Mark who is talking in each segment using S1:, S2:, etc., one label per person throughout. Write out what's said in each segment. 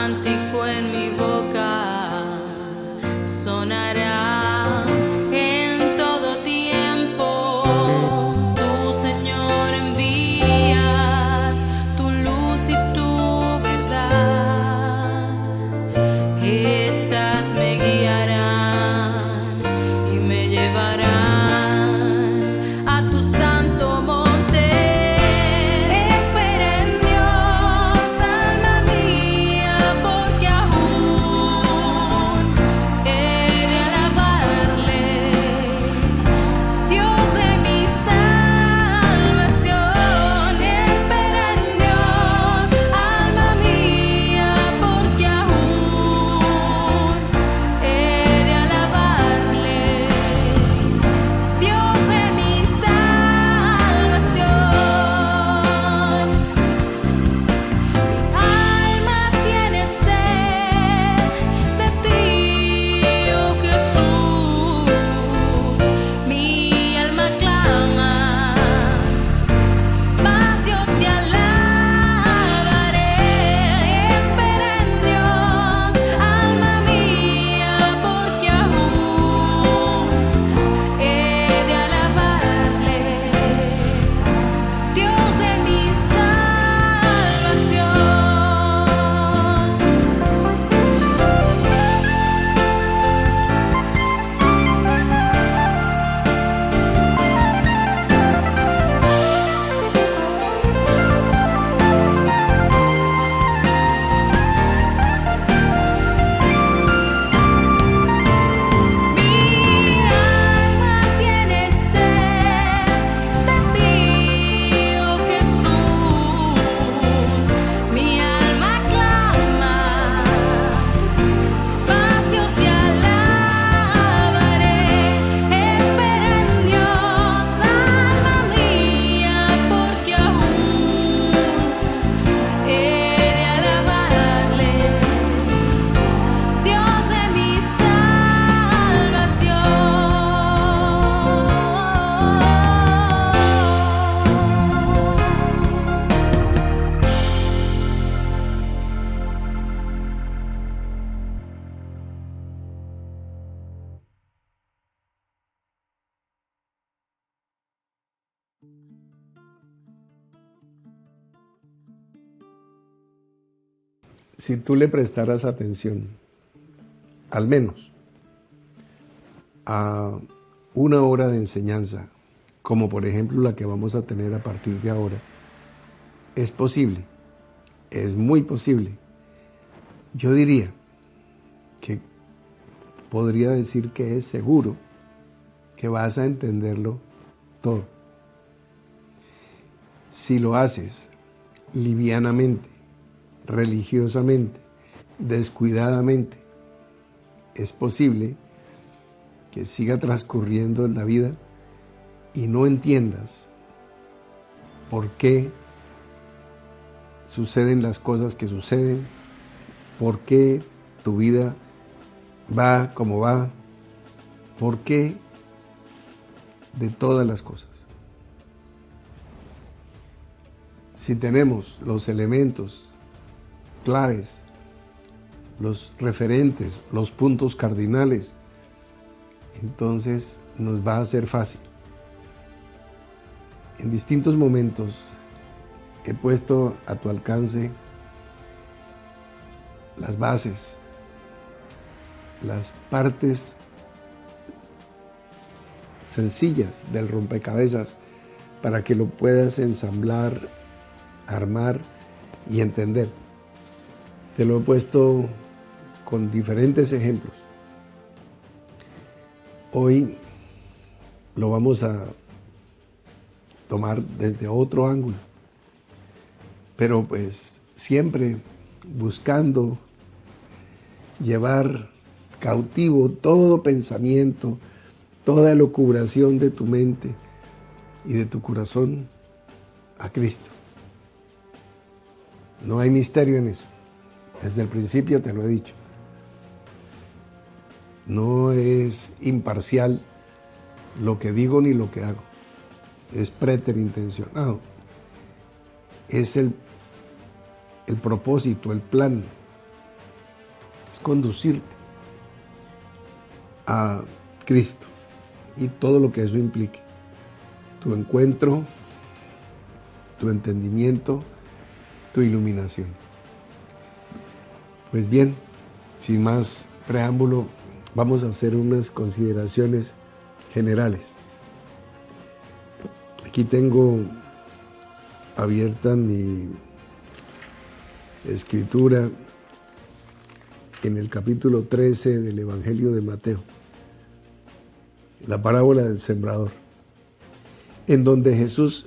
S1: cántico en mi boca sonará en todo tiempo. Tú, Señor, envías tu luz y tu verdad. Estas me guiarán y me llevarán a tu santo monte. Espera en Dios, alma mía, porque aún he de alabarle, Dios de mi salvación. Espera en Dios, alma mía, porque aún he de alabarle, Dios de mi salvación. Mi alma tiene sed de ti, oh Jesús. Mi alma clama, mas yo te alabaré. Espera en Dios, alma mía, porque aún he de alabarle, Dios de mi salvación. Mi alma tiene sed de ti, oh Jesús. Mi alma clama, mas yo te alabaré. Espera en Dios, alma mía, porque aún he de alabarle, Dios de mi
S2: Si tú le prestaras atención, al menos a una hora de enseñanza, como por ejemplo la que vamos a tener a partir de ahora, es posible, es muy posible. Yo diría que podría decir que es seguro que vas a entenderlo todo. Si lo haces livianamente, religiosamente, descuidadamente, es posible que siga transcurriendo la vida y no entiendas por qué suceden las cosas que suceden, por qué tu vida va como va, por qué de todas las cosas. Si tenemos los elementos claves, los referentes, los puntos cardinales, entonces nos va a ser fácil. En distintos momentos he puesto a tu alcance las bases, las partes sencillas del rompecabezas para que lo puedas ensamblar, armar y entender. Te lo he puesto con diferentes ejemplos. Hoy lo vamos a tomar desde otro ángulo, pero pues siempre buscando llevar cautivo todo pensamiento, toda elucubración de tu mente y de tu corazón a Cristo. No hay misterio en eso. Desde el principio te lo he dicho. No es imparcial lo que digo ni lo que hago. Es preterintencionado. Es el propósito, el plan es conducirte a Cristo y todo lo que eso implique. Tu encuentro, tu entendimiento, tu iluminación. Pues bien, sin más preámbulo, vamos a hacer unas consideraciones generales. Aquí tengo abierta mi escritura en el capítulo 13 del Evangelio de Mateo, la parábola del sembrador, en donde Jesús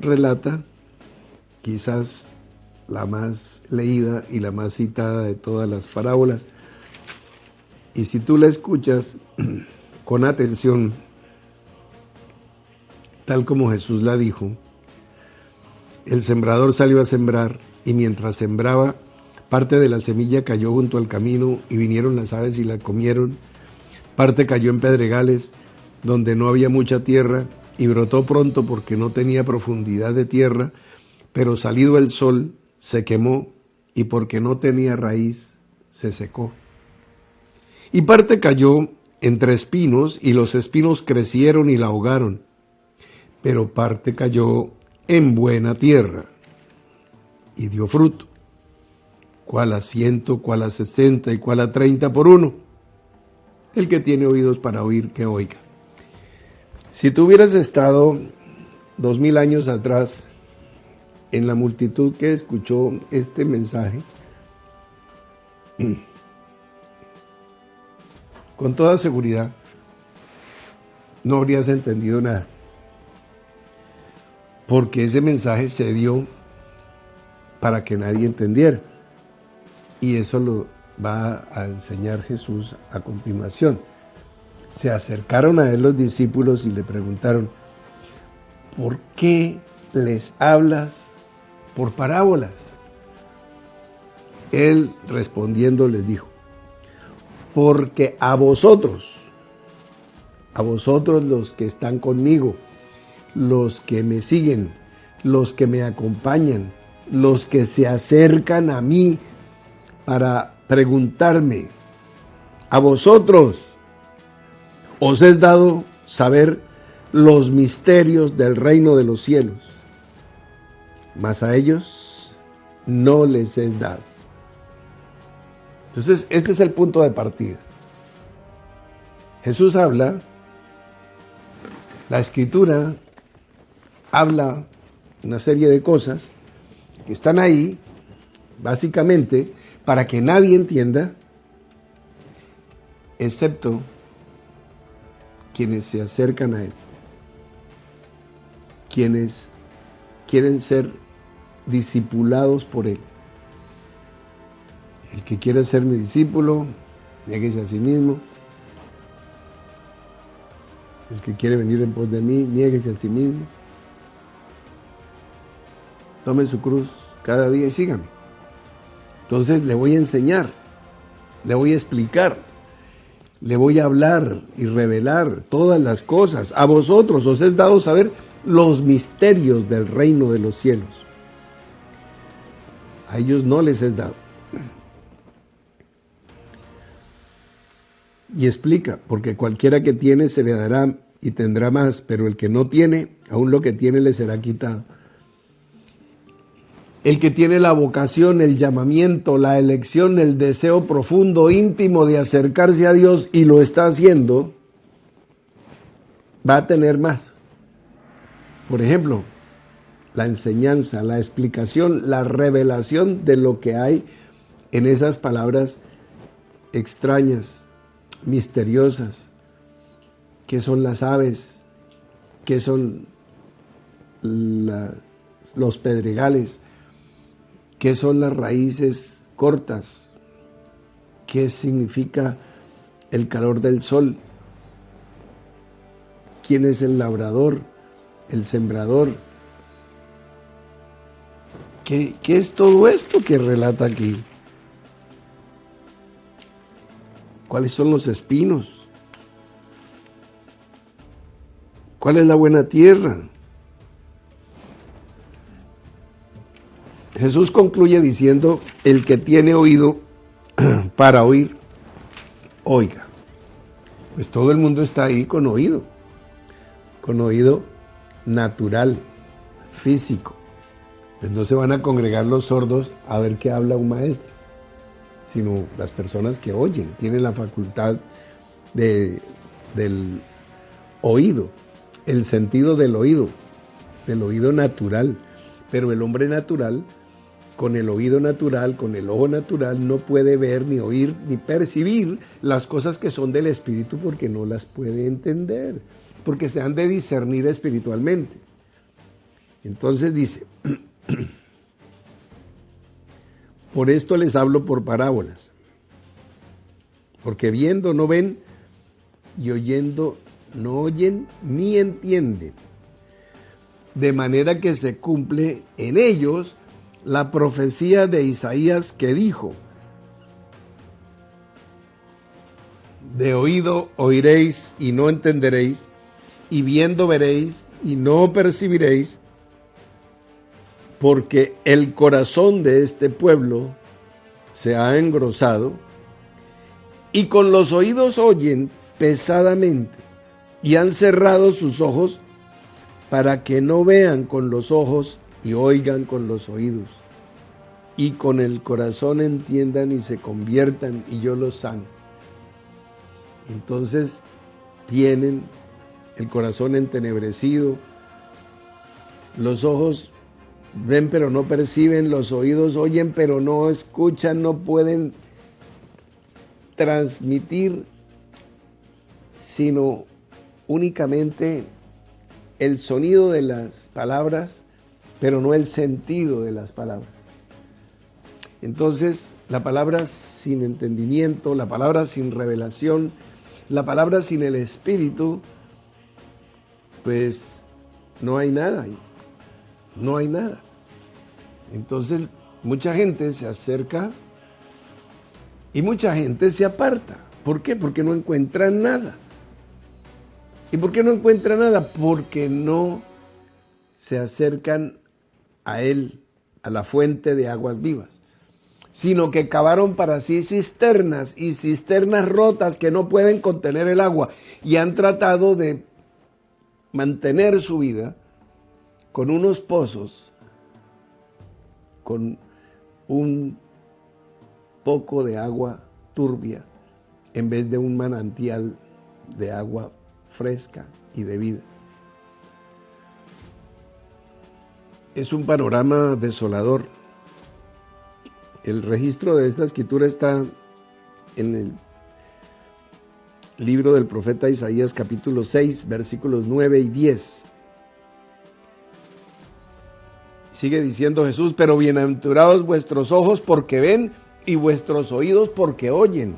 S2: relata quizás la más leída y la más citada de todas las parábolas. Y si tú la escuchas con atención, tal como Jesús la dijo, el sembrador salió a sembrar y mientras sembraba, parte de la semilla cayó junto al camino y vinieron las aves y la comieron. Parte cayó en pedregales donde no había mucha tierra y brotó pronto porque no tenía profundidad de tierra, pero salido el sol se quemó y porque no tenía raíz se secó. Y parte cayó entre espinos y los espinos crecieron y la ahogaron, pero parte cayó en buena tierra y dio fruto, cuál a 100, cuál a 60 y cuál a 30 por uno. El que tiene oídos para oír, que oiga. Si tú hubieras estado 2000 años atrás en la multitud que escuchó este mensaje, con toda seguridad no habrías entendido nada, porque ese mensaje se dio para que nadie entendiera, y eso lo va a enseñar Jesús a continuación. Se acercaron a él los discípulos y le preguntaron: ¿por qué les hablas por parábolas? Él respondiendo les dijo: porque a vosotros los que están conmigo, los que me siguen, los que me acompañan, los que se acercan a mí para preguntarme, a vosotros os es dado saber los misterios del reino de los cielos, mas a ellos no les es dado. Entonces, este es el punto de partida. Jesús habla, la Escritura habla una serie de cosas que están ahí, básicamente, para que nadie entienda, excepto quienes se acercan a Él, quienes quieren ser discipulados por Él. El que quiera ser mi discípulo, niéguese a sí mismo. El que quiere venir en pos de mí, niéguese a sí mismo. Tome su cruz cada día y sígame. Entonces le voy a enseñar, le voy a explicar, le voy a hablar y revelar todas las cosas. A vosotros os es dado saber los misterios del reino de los cielos. A ellos no les es dado. Y explica, porque cualquiera que tiene se le dará y tendrá más, pero el que no tiene, aún lo que tiene le será quitado. El que tiene la vocación, el llamamiento, la elección, el deseo profundo, íntimo de acercarse a Dios y lo está haciendo, va a tener más. Por ejemplo, la enseñanza, la explicación, la revelación de lo que hay en esas palabras extrañas, misteriosas. ¿Qué son las aves? ¿Qué son los pedregales? ¿Qué son las raíces cortas? ¿Qué significa el calor del sol? ¿Quién es el labrador? ¿El sembrador? ¿Qué es todo esto que relata aquí? ¿Cuáles son los espinos? ¿Cuál es la buena tierra? Jesús concluye diciendo: el que tiene oído, para oír, oiga. Pues todo el mundo está ahí con oído natural, físico. Pues no se van a congregar los sordos a ver qué habla un maestro, sino las personas que oyen, tienen la facultad del oído, el sentido del oído natural. Pero el hombre natural, con el oído natural, con el ojo natural, no puede ver, ni oír, ni percibir las cosas que son del espíritu porque no las puede entender, porque se han de discernir espiritualmente. Entonces dice, por esto les hablo por parábolas, porque viendo no ven y oyendo no oyen ni entienden, de manera que se cumple en ellos la profecía de Isaías que dijo: de oído oiréis y no entenderéis, y viendo veréis y no percibiréis, porque el corazón de este pueblo se ha engrosado, y con los oídos oyen pesadamente, y han cerrado sus ojos para que no vean con los ojos y oigan con los oídos, y con el corazón entiendan y se conviertan y yo los sano. Entonces tienen el corazón entenebrecido, los ojos ven pero no perciben, los oídos oyen pero no escuchan, no pueden transmitir sino únicamente el sonido de las palabras, pero no el sentido de las palabras. Entonces, la palabra sin entendimiento, la palabra sin revelación, la palabra sin el Espíritu, pues no hay nada ahí, no hay nada. Entonces, mucha gente se acerca y mucha gente se aparta. ¿Por qué? Porque no encuentran nada. ¿Y por qué no encuentran nada? Porque no se acercan a Él, a la fuente de aguas vivas, sino que cavaron para sí cisternas y cisternas rotas que no pueden contener el agua y han tratado de mantener su vida con unos pozos, con un poco de agua turbia en vez de un manantial de agua fresca y de vida. Es un panorama desolador. El registro de esta escritura está en el libro del profeta Isaías, capítulo 6, versículos 9 y 10. Sigue diciendo Jesús: pero bienaventurados vuestros ojos porque ven y vuestros oídos porque oyen.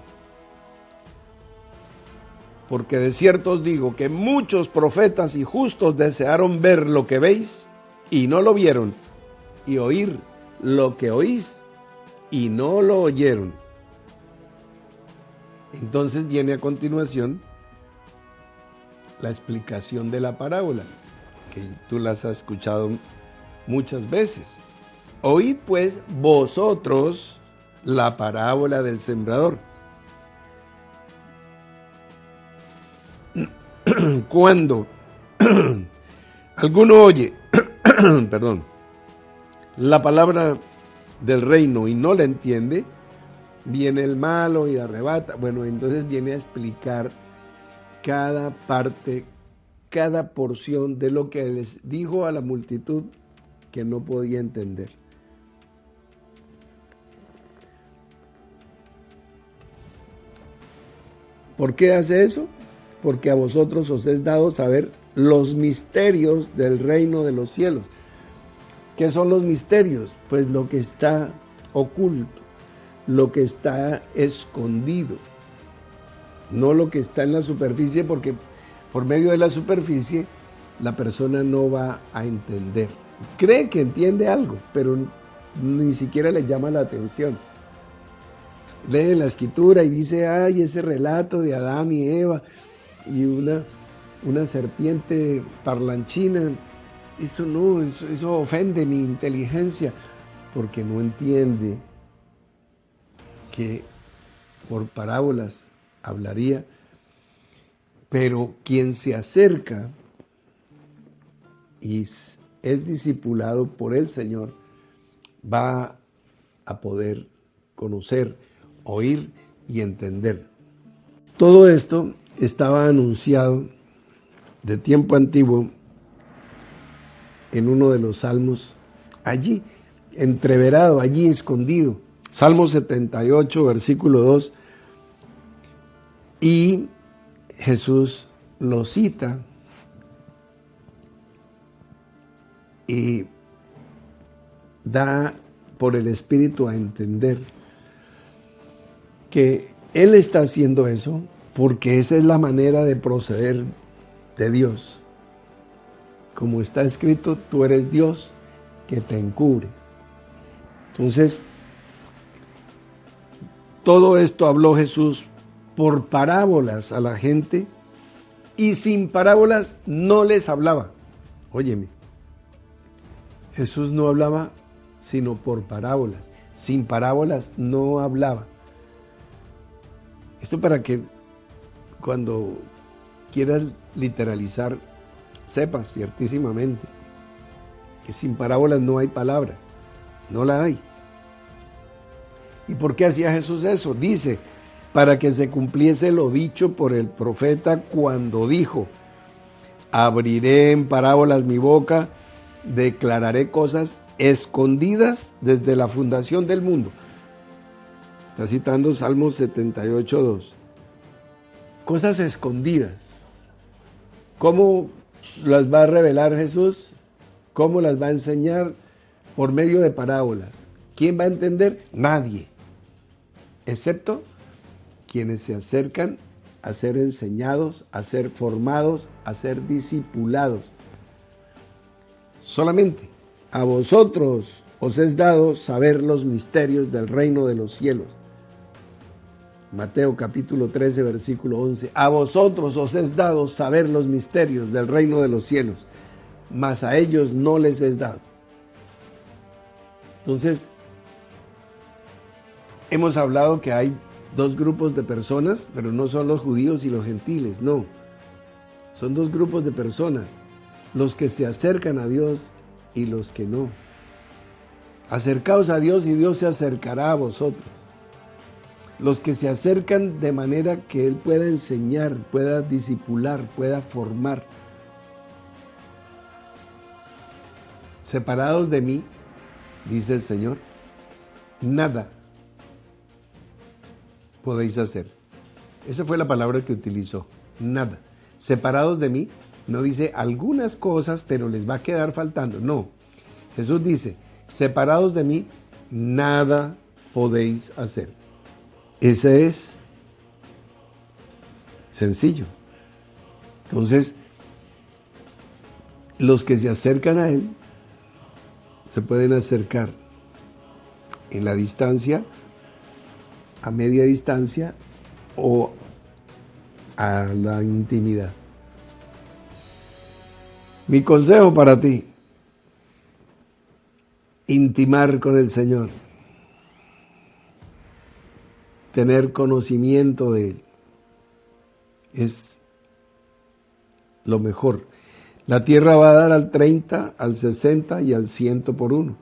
S2: Porque de cierto os digo que muchos profetas y justos desearon ver lo que veis y no lo vieron, y oír lo que oís y no lo oyeron. Entonces viene a continuación la explicación de la parábola, que tú las has escuchado muchas veces. Oíd pues vosotros la parábola del sembrador. Cuando alguno oye la palabra del reino y no la entiende, viene el malo y arrebata. Bueno, entonces viene a explicar cada parte, cada porción de lo que les dijo a la multitud que no podía entender. ¿Por qué hace eso? Porque a vosotros os es dado saber los misterios del reino de los cielos. ¿Qué son los misterios? Pues lo que está oculto, lo que está escondido, no lo que está en la superficie, porque por medio de la superficie la persona no va a entender. Cree que entiende algo, pero ni siquiera le llama la atención. Lee la escritura y dice: ay, ese relato de Adán y Eva y una serpiente parlanchina, eso no, eso ofende mi inteligencia, porque no entiende que por parábolas hablaría, pero quien se acerca y es discipulado por el Señor va a poder conocer, oír y entender. Todo esto estaba anunciado de tiempo antiguo en uno de los salmos, allí, entreverado, allí escondido. Salmo 78, versículo 2. Y Jesús lo cita y da por el Espíritu a entender que Él está haciendo eso porque esa es la manera de proceder de Dios. Como está escrito, tú eres Dios que te encubres. Entonces, todo esto habló Jesús por parábolas a la gente y sin parábolas no les hablaba. Óyeme, Jesús no hablaba sino por parábolas. Sin parábolas no hablaba. Esto para que cuando quieras literalizar, sepas ciertísimamente que sin parábolas no hay palabra, no la hay. ¿Y por qué hacía Jesús eso? Dice, para que se cumpliese lo dicho por el profeta cuando dijo, abriré en parábolas mi boca, declararé cosas escondidas desde la fundación del mundo. Está citando Salmo 78, 2. Cosas escondidas. ¿Cómo las va a revelar Jesús? ¿Cómo las va a enseñar? Por medio de parábolas. ¿Quién va a entender? Nadie. Excepto quienes se acercan a ser enseñados, a ser formados, a ser discipulados. Solamente a vosotros os es dado saber los misterios del reino de los cielos. Mateo capítulo 13, versículo 11. A vosotros os es dado saber los misterios del reino de los cielos, mas a ellos no les es dado. Entonces, hemos hablado que hay dos grupos de personas, pero no son los judíos y los gentiles, no. Son dos grupos de personas, los que se acercan a Dios y los que no. Acercaos a Dios y Dios se acercará a vosotros. Los que se acercan de manera que Él pueda enseñar, pueda discipular, pueda formar. Separados de mí, dice el Señor, nada podéis hacer. Esa fue la palabra que utilizó, nada. Separados de mí, no dice algunas cosas, pero les va a quedar faltando. No, Jesús dice, separados de mí, nada podéis hacer. Ese es sencillo. Entonces, los que se acercan a Él, se pueden acercar en la distancia, a media distancia o a la intimidad. Mi consejo para ti, intimar con el Señor, tener conocimiento de Él, es lo mejor. La tierra va a dar al 30, al 60 y al 100 por uno.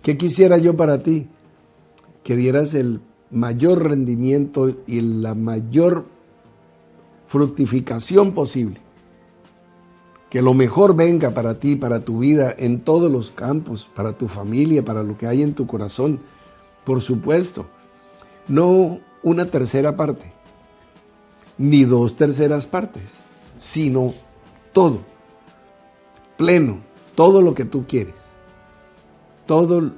S2: ¿Qué quisiera yo para ti? Que dieras el mayor rendimiento y la mayor fructificación posible. Que lo mejor venga para ti, para tu vida, en todos los campos, para tu familia, para lo que hay en tu corazón. Por supuesto, no una tercera parte, ni 2/3 partes, sino todo, pleno, todo lo que tú quieres. Todo,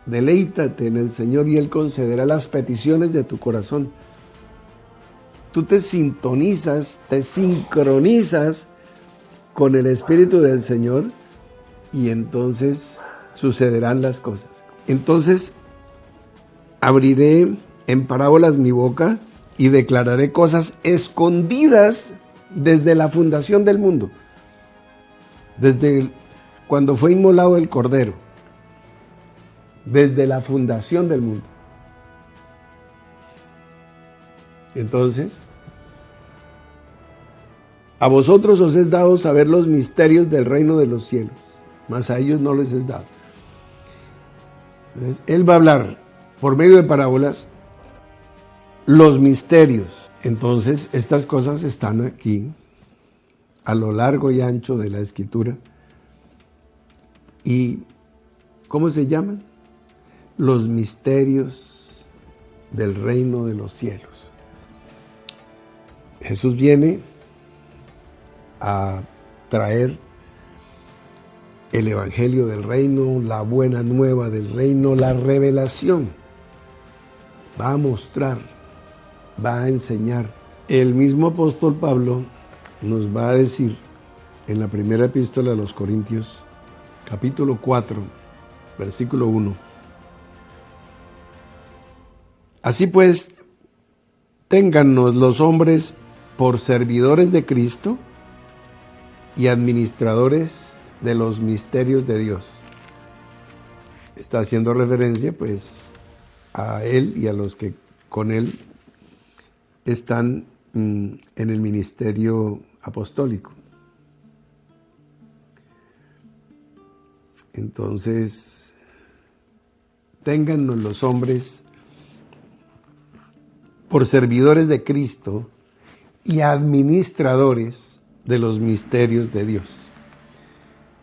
S2: deleítate en el Señor y Él concederá las peticiones de tu corazón. Tú te sintonizas, te sincronizas con el Espíritu del Señor y entonces sucederán las cosas. Entonces, abriré en parábolas mi boca y declararé cosas escondidas desde la fundación del mundo. Desde cuando fue inmolado el Cordero. Desde la fundación del mundo. Entonces, a vosotros os es dado saber los misterios del reino de los cielos, mas a ellos no les es dado. Entonces, él va a hablar por medio de parábolas los misterios. Entonces, estas cosas están aquí a lo largo y ancho de la Escritura. ¿Y cómo se llaman? Los misterios del reino de los cielos. Jesús viene a traer el evangelio del reino, la buena nueva del reino, la revelación. Va a mostrar, va a enseñar. El mismo apóstol Pablo nos va a decir en la primera epístola a los Corintios, capítulo 4, versículo 1. Así pues, téngannos los hombres por servidores de Cristo y administradores de los misterios de Dios. Está haciendo referencia pues a él y a los que con él están en el ministerio apostólico. Entonces, téngannos los hombres por servidores de Cristo y administradores de los misterios de Dios.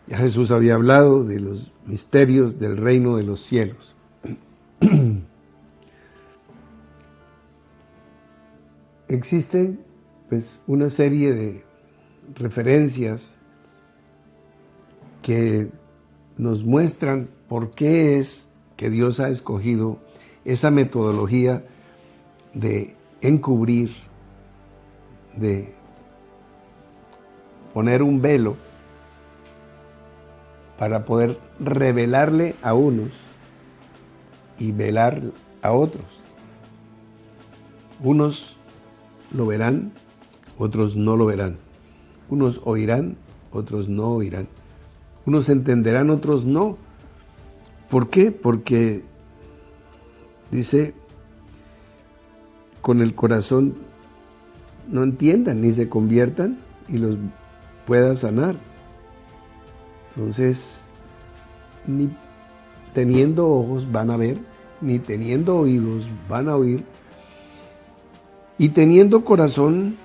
S2: Ya Jesús había hablado de los misterios del reino de los cielos. Existen pues una serie de referencias que nos muestran por qué es que Dios ha escogido esa metodología de encubrir, de poner un velo para poder revelarle a unos y velar a otros. Unos lo verán, otros no lo verán. Unos oirán, otros no oirán. Unos entenderán, otros no. ¿Por qué? Porque dice, con el corazón no entiendan ni se conviertan y los pueda sanar. Entonces, ni teniendo ojos van a ver, ni teniendo oídos van a oír, y teniendo corazón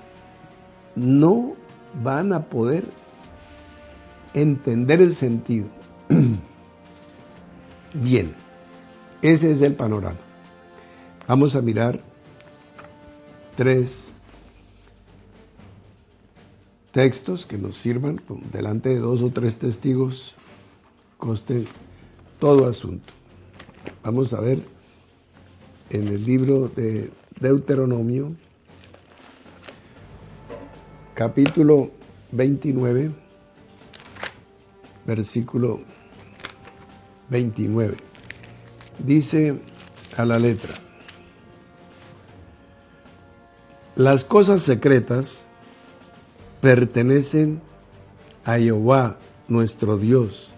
S2: no van a poder entender el sentido. Bien, ese es el panorama. Vamos a mirar 3 textos que nos sirvan, delante de 2 o 3 testigos, conste todo asunto. Vamos a ver en el libro de Deuteronomio, capítulo 29, versículo 29. Dice a la letra: las cosas secretas pertenecen a Jehová nuestro Dios,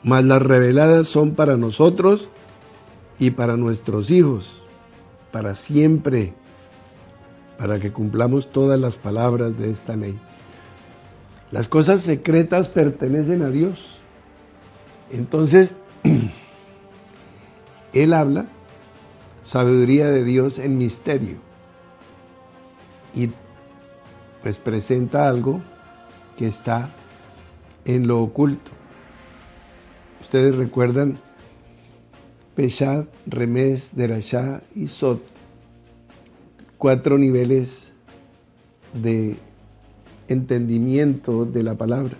S2: mas las reveladas son para nosotros y para nuestros hijos, para siempre, para que cumplamos todas las palabras de esta ley. Las cosas secretas pertenecen a Dios. Entonces, Él habla sabiduría de Dios en misterio y pues presenta algo que está en lo oculto. Ustedes recuerdan Peshad, Remes, Derashá y Sot, 4 niveles de entendimiento de la palabra.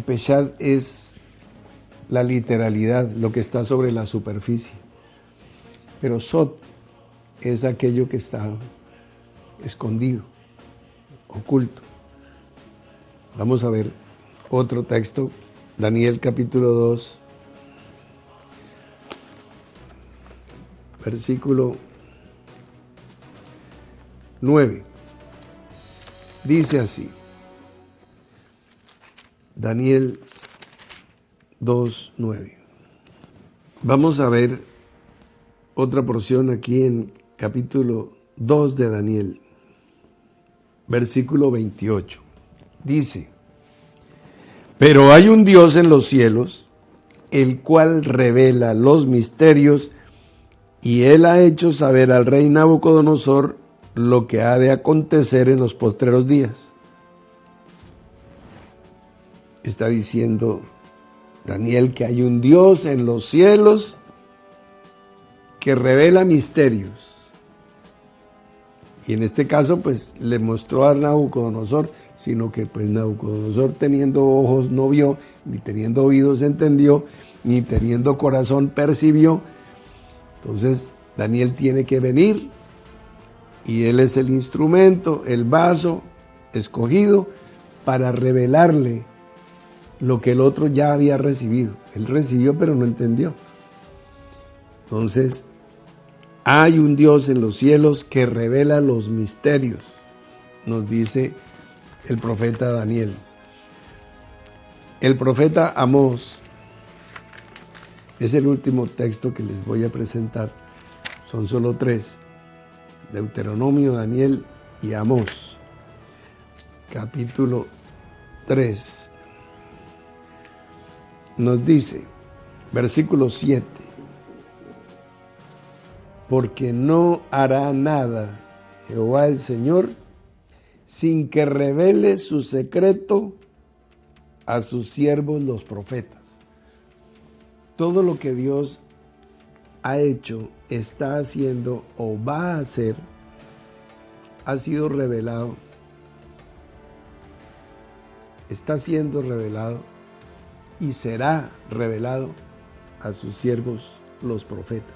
S2: Peshad es la literalidad, lo que está sobre la superficie, pero Sot es aquello que está escondido, oculto. Vamos a ver otro texto, Daniel capítulo 2, versículo 9. Dice así, Daniel 2:9. Vamos a ver otra porción aquí en capítulo 2 de Daniel, versículo 28. Dice: pero hay un Dios en los cielos, el cual revela los misterios, y él ha hecho saber al rey Nabucodonosor lo que ha de acontecer en los postreros días. Está diciendo Daniel que hay un Dios en los cielos que revela misterios. Y en este caso, pues, le mostró a Nabucodonosor, sino que pues Nabucodonosor teniendo ojos no vio, ni teniendo oídos entendió, ni teniendo corazón percibió. Entonces Daniel tiene que venir y él es el instrumento, el vaso escogido para revelarle lo que el otro ya había recibido. Él recibió pero no entendió. Entonces hay un Dios en los cielos que revela los misterios, nos dice el profeta Daniel. El profeta Amós es el último texto que les voy a presentar. Son solo 3. Deuteronomio, Daniel y Amós. Capítulo 3. Nos dice, versículo 7. Porque no hará nada Jehová el Señor sin que revele su secreto a sus siervos los profetas. Todo lo que Dios ha hecho, está haciendo o va a hacer, ha sido revelado, está siendo revelado y será revelado a sus siervos los profetas.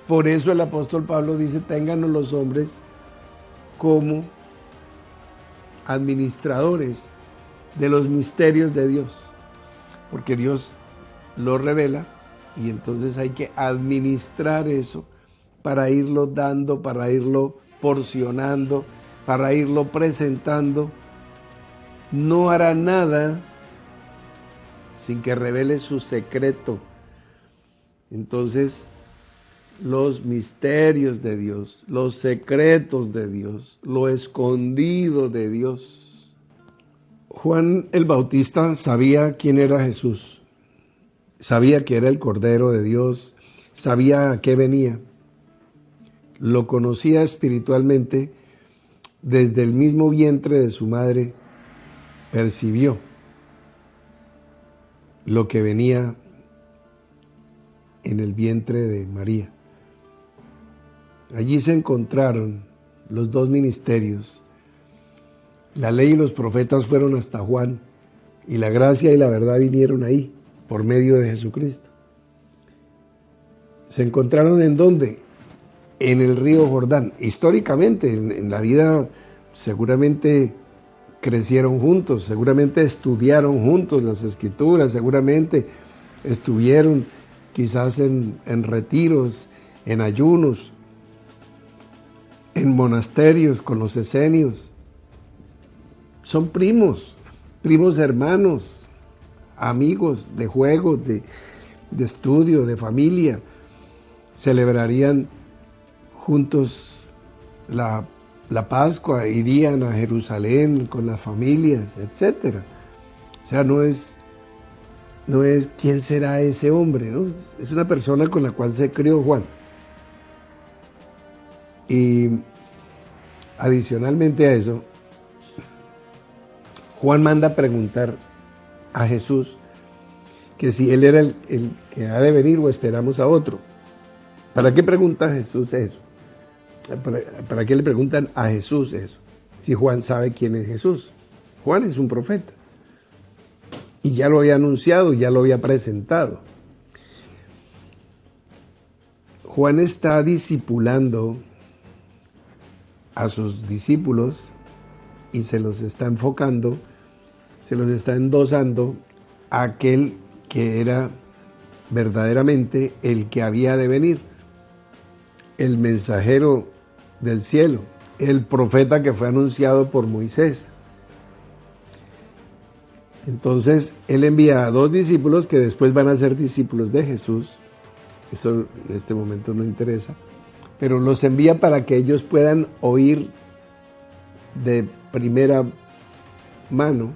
S2: Por eso el apóstol Pablo dice, téngannos los hombres como administradores de los misterios de Dios, porque Dios lo revela y entonces hay que administrar eso para irlo dando, para irlo porcionando, para irlo presentando. No hará nada sin que revele su secreto. Entonces, los misterios de Dios, los secretos de Dios, lo escondido de Dios. Juan el Bautista sabía quién era Jesús, sabía que era el Cordero de Dios, sabía a qué venía, lo conocía espiritualmente, desde el mismo vientre de su madre percibió lo que venía en el vientre de María. Allí se encontraron los 2 ministerios. La ley y los profetas fueron hasta Juan, y la gracia y la verdad vinieron ahí, por medio de Jesucristo. ¿Se encontraron en dónde? En el río Jordán. Históricamente, en la vida, seguramente crecieron juntos, seguramente estudiaron juntos las Escrituras, seguramente estuvieron quizás en retiros, en ayunos, en monasterios con los esenios. Son primos hermanos, amigos de juego, de estudio, de familia. Celebrarían juntos la Pascua, irían a Jerusalén con las familias, etc. O sea, no es quién será ese hombre, ¿no? Es una persona con la cual se crió Juan. Y adicionalmente a eso, Juan manda a preguntar a Jesús que si él era el que ha de venir o esperamos a otro. ¿Para qué pregunta Jesús eso? ¿Para qué le preguntan a Jesús eso? Si Juan sabe quién es Jesús. Juan es un profeta. Y ya lo había anunciado, ya lo había presentado. Juan está discipulando a sus discípulos y se los está enfocando, se los está endosando a aquel que era verdaderamente el que había de venir, el mensajero del cielo, el profeta que fue anunciado por Moisés. Entonces, él envía a 2 discípulos que después van a ser discípulos de Jesús. Eso en este momento no interesa, pero los envía para que ellos puedan oír de primera mano,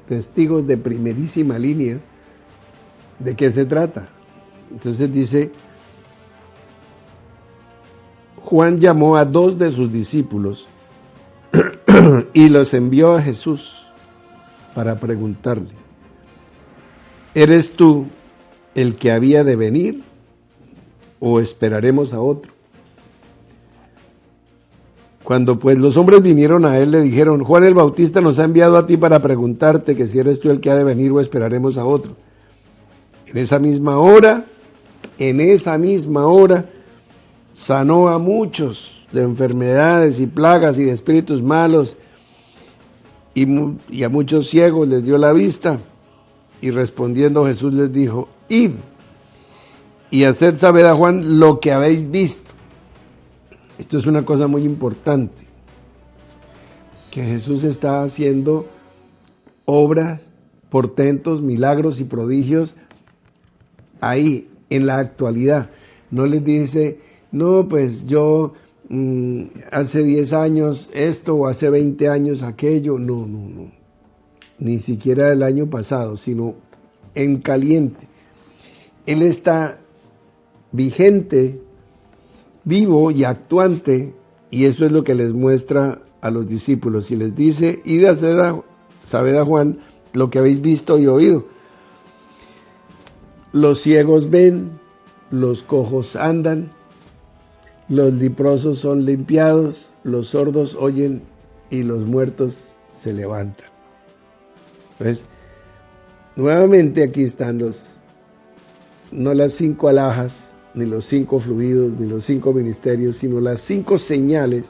S2: testigos de primerísima línea, de qué se trata. Entonces dice, Juan llamó a 2 de sus discípulos y los envió a Jesús para preguntarle, ¿eres tú el que había de venir o esperaremos a otro? Cuando pues los hombres vinieron a él, le dijeron, Juan el Bautista nos ha enviado a ti para preguntarte que si eres tú el que ha de venir o esperaremos a otro. En esa misma hora, sanó a muchos de enfermedades y plagas y de espíritus malos, y a muchos ciegos les dio la vista. Y respondiendo Jesús les dijo, id y haced saber a Juan lo que habéis visto. Esto es una cosa muy importante, que Jesús está haciendo obras, portentos, milagros y prodigios ahí, en la actualidad. No les dice, no, pues yo hace 10 años esto o hace 20 años aquello. No. Ni siquiera el año pasado, sino en caliente. Él está vigente, vivo y actuante, y eso es lo que les muestra a los discípulos. Y les dice, id a sabed a Juan lo que habéis visto y oído. Los ciegos ven, los cojos andan, los leprosos son limpiados, los sordos oyen y los muertos se levantan. Entonces, nuevamente aquí están no las 5 alhajas, ni los 5 fluidos, ni los 5 ministerios, sino las 5 señales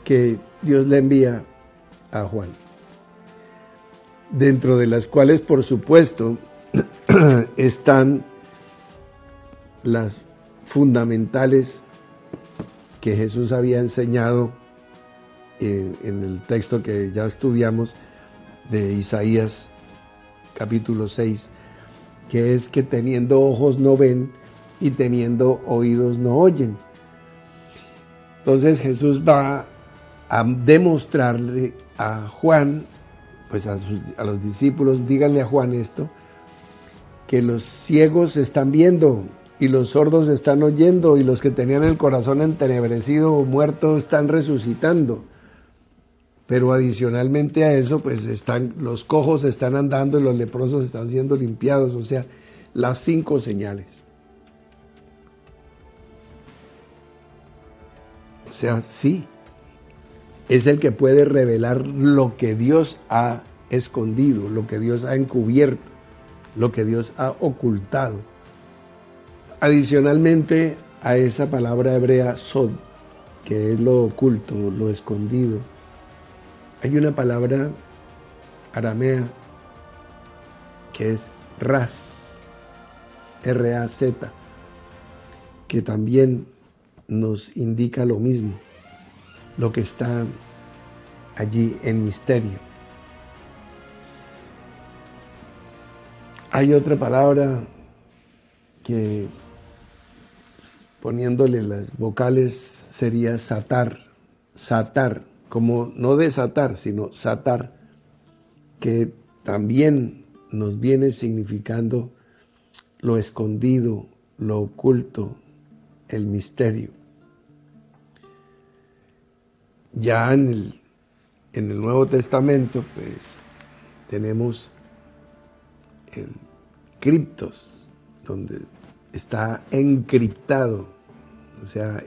S2: que Dios le envía a Juan. Dentro de las cuales, por supuesto, están las fundamentales que Jesús había enseñado en el texto que ya estudiamos de Isaías capítulo 6, que es que teniendo ojos no ven y teniendo oídos no oyen. Entonces Jesús va a demostrarle a Juan, pues a los discípulos, díganle a Juan esto, que los ciegos están viendo y los sordos están oyendo y los que tenían el corazón entenebrecido o muerto están resucitando. Pero adicionalmente a eso, pues los cojos están andando y los leprosos están siendo limpiados, o sea, las 5 señales. O sea, sí, es el que puede revelar lo que Dios ha escondido, lo que Dios ha encubierto, lo que Dios ha ocultado. Adicionalmente a esa palabra hebrea sod, que es lo oculto, lo escondido, hay una palabra aramea que es raz, R-A-Z, que también nos indica lo mismo, lo que está allí en misterio. Hay otra palabra que, poniéndole las vocales, sería satar, como no desatar, sino satar, que también nos viene significando lo escondido, lo oculto, el misterio. Ya en el Nuevo Testamento, pues, tenemos el criptos, donde está encriptado, o sea,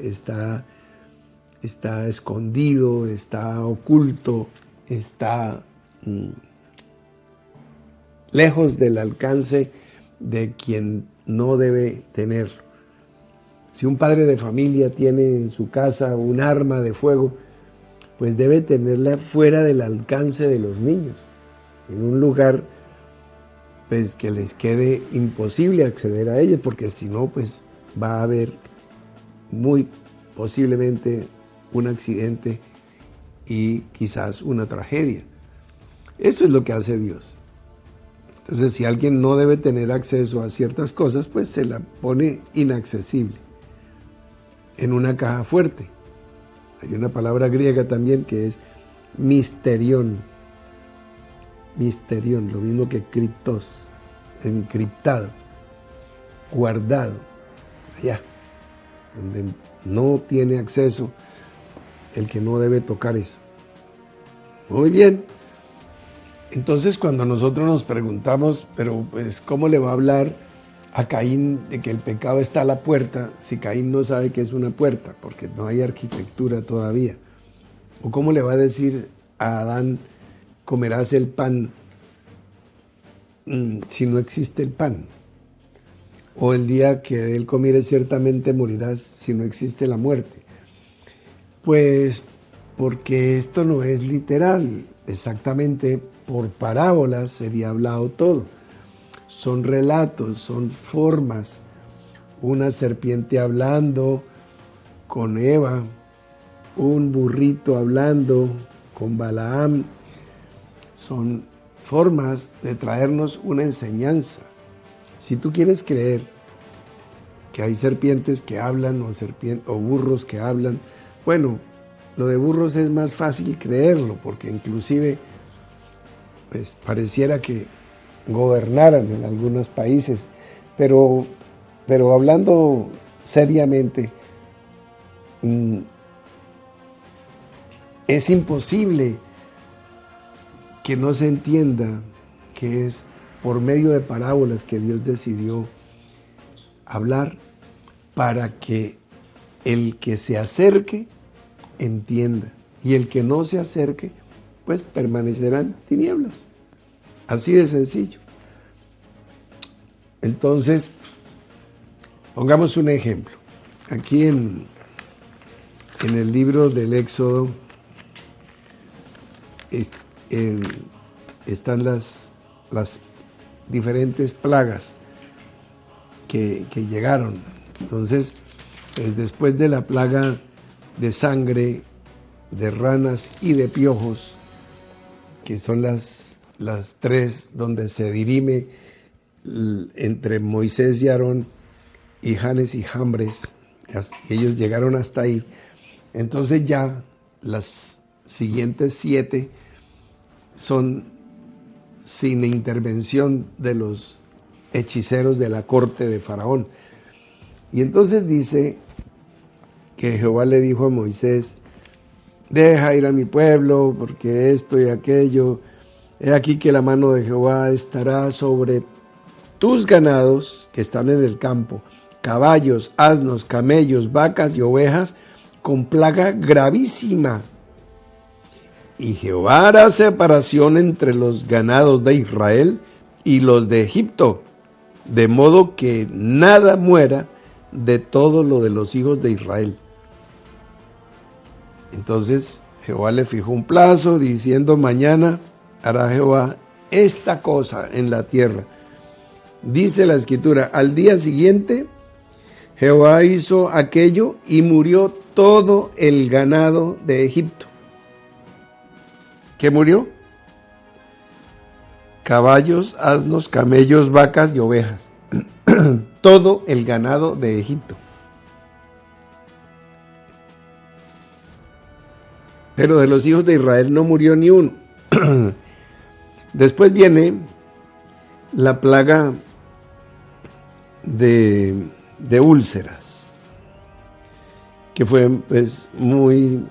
S2: está escondido, está oculto, está lejos del alcance de quien no debe tenerlo. Si un padre de familia tiene en su casa un arma de fuego, pues debe tenerla fuera del alcance de los niños, en un lugar pues que les quede imposible acceder a ella, porque si no, pues va a haber muy posiblemente un accidente y quizás una tragedia. Esto es lo que hace Dios. Entonces, si alguien no debe tener acceso a ciertas cosas, pues se la pone inaccesible. en una caja fuerte. Hay una palabra griega también que es misterión. Misterión, lo mismo que criptos, encriptado, guardado, allá, donde no tiene acceso el que no debe tocar eso. Muy bien. Entonces, cuando nosotros nos preguntamos, pero pues, ¿cómo le va a hablar a Caín de que el pecado está a la puerta si Caín no sabe que es una puerta? Porque no hay arquitectura todavía. ¿O cómo le va a decir a Adán, comerás el pan si no existe el pan? O el día que de él comieres ciertamente morirás si no existe la muerte. Pues porque esto no es literal, exactamente por parábolas sería hablado todo. Son relatos, son formas. Una serpiente hablando con Eva, un burrito hablando con Balaam. Son formas de traernos una enseñanza. Si tú quieres creer que hay serpientes que hablan o burros que hablan, bueno, lo de burros es más fácil creerlo, porque inclusive pues, pareciera que gobernaran en algunos países, pero hablando seriamente, es imposible que no se entienda que es por medio de parábolas que Dios decidió hablar para que el que se acerque entienda y el que no se acerque pues permanecerá en tinieblas. Así de sencillo. Entonces, pongamos un ejemplo. Aquí en el libro del Éxodo están las diferentes plagas que llegaron. Entonces, pues después de la plaga de sangre, de ranas y de piojos, que son las tres donde se dirime entre Moisés y Aarón y Janes y Jambres, ellos llegaron hasta ahí. Entonces ya las siguientes 7 son sin intervención de los hechiceros de la corte de Faraón. Y entonces dice que Jehová le dijo a Moisés: deja ir a mi pueblo, porque esto y aquello. He aquí que la mano de Jehová estará sobre tus ganados que están en el campo, caballos, asnos, camellos, vacas y ovejas, con plaga gravísima. Y Jehová hará separación entre los ganados de Israel y los de Egipto, de modo que nada muera de todo lo de los hijos de Israel. Entonces Jehová le fijó un plazo, diciendo: mañana hará Jehová esta cosa en la tierra. Dice la Escritura: al día siguiente Jehová hizo aquello y murió todo el ganado de Egipto. ¿Qué murió? Caballos, asnos, camellos, vacas y ovejas. Todo el ganado de Egipto. Pero de los hijos de Israel no murió ni uno. Después viene la plaga de úlceras, que fue pues muy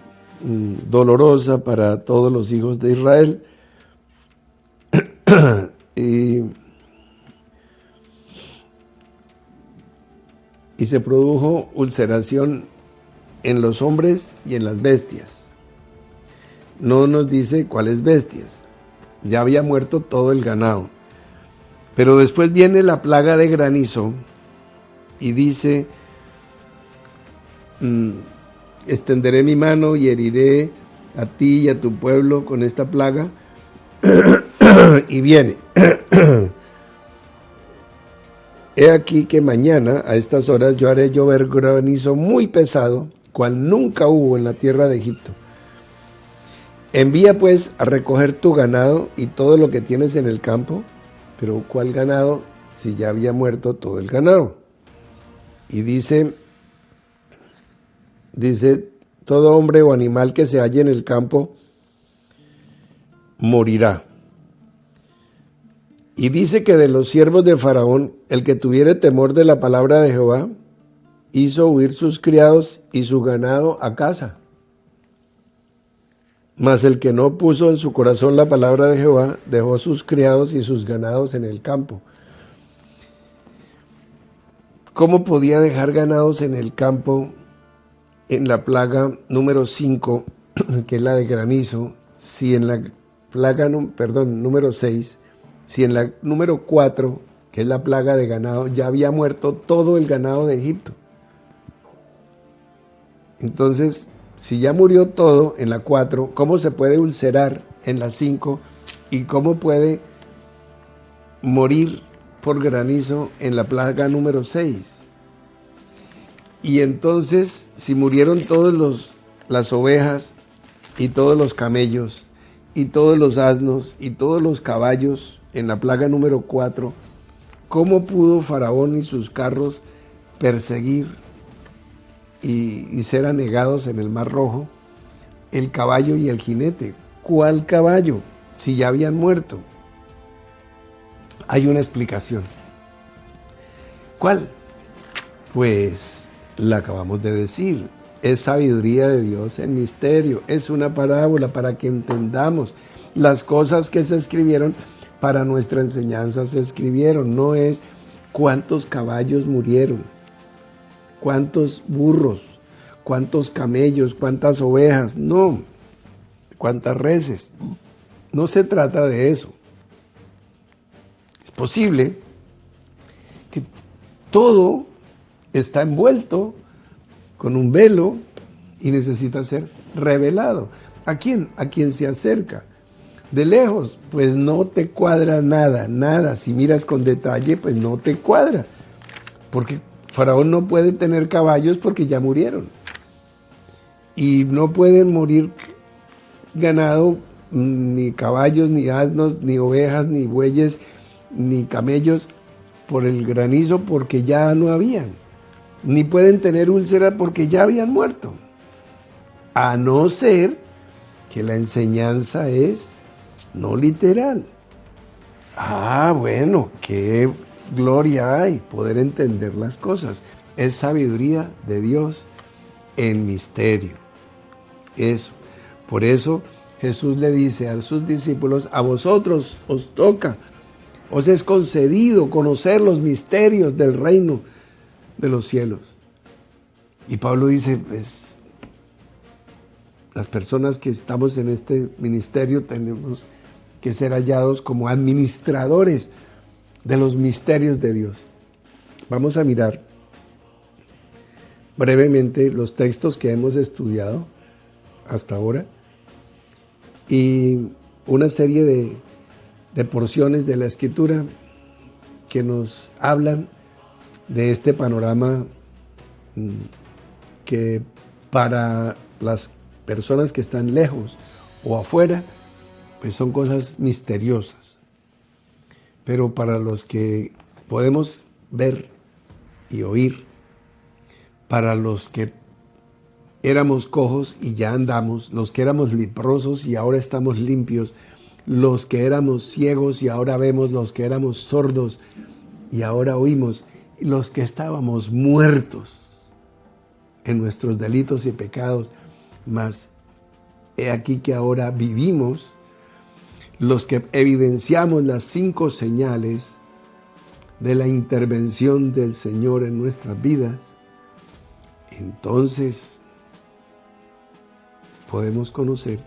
S2: dolorosa para todos los hijos de Israel. Y se produjo ulceración en los hombres y en las bestias. No nos dice cuáles bestias. Ya había muerto todo el ganado. Pero después viene la plaga de granizo y dice: extenderé mi mano y heriré a ti y a tu pueblo con esta plaga. Y viene: he aquí que mañana a estas horas yo haré llover granizo muy pesado, cual nunca hubo en la tierra de Egipto. Envía pues a recoger tu ganado y todo lo que tienes en el campo. Pero ¿cuál ganado si ya había muerto todo el ganado? Y dice dice, todo hombre o animal que se halle en el campo morirá. Y dice que de los siervos de Faraón, el que tuviere temor de la palabra de Jehová, hizo huir sus criados y su ganado a casa. Mas el que no puso en su corazón la palabra de Jehová, dejó sus criados y sus ganados en el campo. ¿Cómo podía dejar ganados en el campo en la plaga número 5, que es la de granizo, si en la plaga, número 6, si en la número 4, que es la plaga de ganado, ya había muerto todo el ganado de Egipto? Entonces, si ya murió todo en la 4, ¿cómo se puede ulcerar en la 5? ¿Y cómo puede morir por granizo en la plaga número 6? Y entonces, si murieron todas las ovejas y todos los camellos y todos los asnos y todos los caballos en la plaga número 4, ¿cómo pudo Faraón y sus carros perseguir y ser anegados en el Mar Rojo el caballo y el jinete? ¿Cuál caballo? Si ya habían muerto. Hay una explicación. ¿Cuál? Pues la acabamos de decir. Es sabiduría de Dios en misterio. Es una parábola para que entendamos las cosas que se escribieron. Para nuestra enseñanza se escribieron. No es cuántos caballos murieron, cuántos burros, cuántos camellos, cuántas ovejas. No, cuántas reses. No se trata de eso. Es posible que todo está envuelto con un velo y necesita ser revelado. ¿A quién? A quien se acerca. De lejos, pues no te cuadra nada, nada. Si miras con detalle, pues no te cuadra. Porque Faraón no puede tener caballos porque ya murieron. Y no pueden morir ganado, ni caballos, ni asnos, ni ovejas, ni bueyes, ni camellos por el granizo porque ya no habían. Ni pueden tener úlcera porque ya habían muerto. A no ser que la enseñanza es no literal. Bueno, qué gloria hay poder entender las cosas. Es sabiduría de Dios en misterio. Eso. Por eso Jesús le dice a sus discípulos, a vosotros os toca, os es concedido conocer los misterios del reino de los cielos. Y Pablo dice, pues, las personas que estamos en este ministerio tenemos que ser hallados como administradores de los misterios de Dios. Vamos a mirar brevemente los textos que hemos estudiado hasta ahora y una serie de porciones de la Escritura que nos hablan de este panorama que para las personas que están lejos o afuera, pues son cosas misteriosas. Pero para los que podemos ver y oír, para los que éramos cojos y ya andamos, los que éramos leprosos y ahora estamos limpios, los que éramos ciegos y ahora vemos, los que éramos sordos y ahora oímos, los que estábamos muertos en nuestros delitos y pecados, mas he aquí que ahora vivimos, los que evidenciamos las 5 señales de la intervención del Señor en nuestras vidas, entonces podemos conocer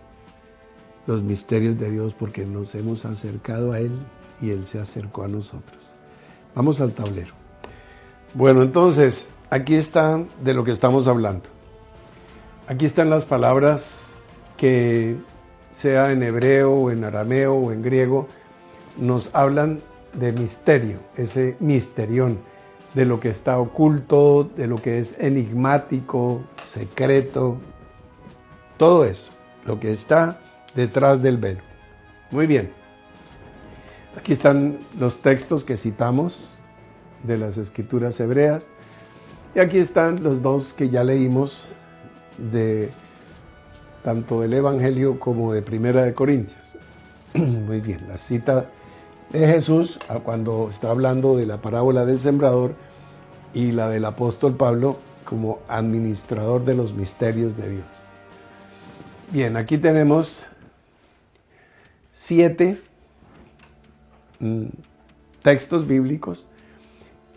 S2: los misterios de Dios porque nos hemos acercado a Él y Él se acercó a nosotros. Vamos al tablero. Bueno, entonces, aquí está de lo que estamos hablando. Aquí están las palabras que, sea en hebreo o en arameo o en griego, nos hablan de misterio, ese misterión, de lo que está oculto, de lo que es enigmático, secreto, todo eso, lo que está detrás del velo. Muy bien. Aquí están los textos que citamos de las Escrituras hebreas y aquí están los 2 que ya leímos de tanto del Evangelio como de Primera de Corintios. Muy bien, la cita de Jesús cuando está hablando de la parábola del sembrador y la del apóstol Pablo como administrador de los misterios de Dios. Bien, aquí tenemos 7 textos bíblicos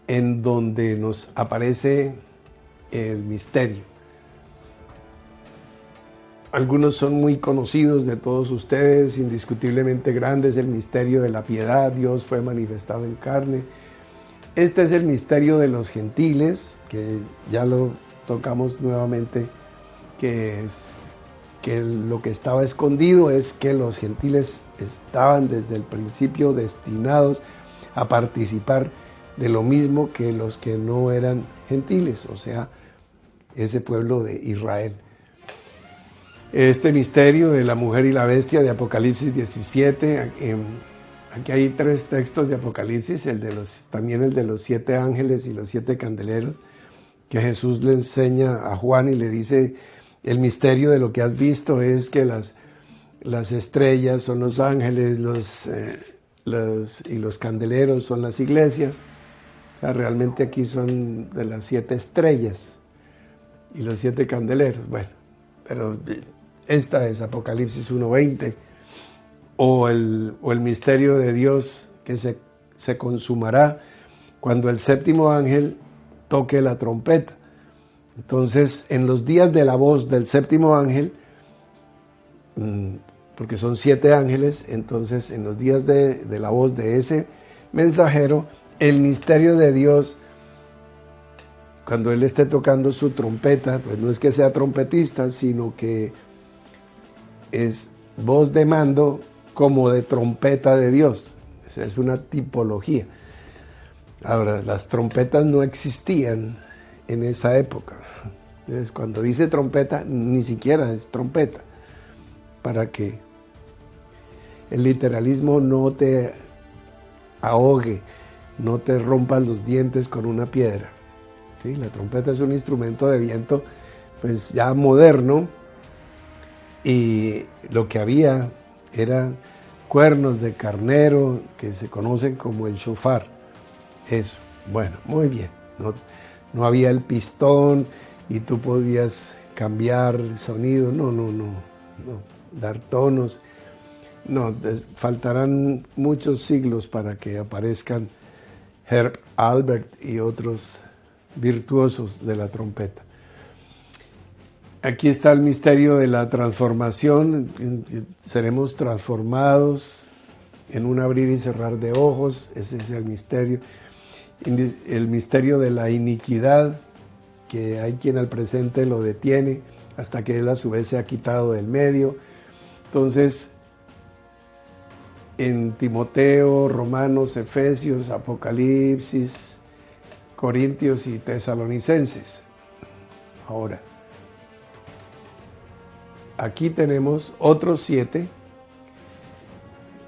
S2: en donde nos aparece el misterio. Algunos son muy conocidos de todos ustedes, indiscutiblemente grandes, el misterio de la piedad, Dios fue manifestado en carne. Este es el misterio de los gentiles, que ya lo tocamos nuevamente, que lo que estaba escondido es que los gentiles estaban desde el principio destinados a participar de lo mismo que los que no eran gentiles, o sea, ese pueblo de Israel. Este misterio de la mujer y la bestia de Apocalipsis 17, aquí hay 3 textos de Apocalipsis, también el de los 7 ángeles y los 7 candeleros, que Jesús le enseña a Juan y le dice, el misterio de lo que has visto es que las estrellas son los ángeles, y los candeleros son las iglesias. O sea, realmente aquí son de las 7 estrellas y los 7 candeleros. Bueno, pero esta es Apocalipsis 1:20, o el misterio de Dios que se consumará cuando el 7º ángel toque la trompeta. Entonces, en los días de la voz del 7º ángel, porque son 7 ángeles, entonces en los días de la voz de ese mensajero, el misterio de Dios, cuando él esté tocando su trompeta, pues no es que sea trompetista, sino que es voz de mando como de trompeta de Dios. Esa es una tipología. Ahora, las trompetas no existían en esa época. Entonces, cuando dice trompeta, ni siquiera es trompeta, para que el literalismo no te ahogue, no te rompas los dientes con una piedra. ¿Sí? La trompeta es un instrumento de viento pues ya moderno, y lo que había eran cuernos de carnero que se conocen como el shofar. Eso, bueno, muy bien. No había el pistón y tú podías cambiar el sonido, no, dar tonos. No, faltarán muchos siglos para que aparezcan Herb Albert y otros virtuosos de la trompeta. Aquí está el misterio de la transformación. Seremos transformados en un abrir y cerrar de ojos. Ese es el misterio. El misterio de la iniquidad, que hay quien al presente lo detiene hasta que él a su vez se ha quitado del medio. Entonces, en Timoteo, Romanos, Efesios, Apocalipsis, Corintios y Tesalonicenses. Ahora, aquí tenemos otros 7,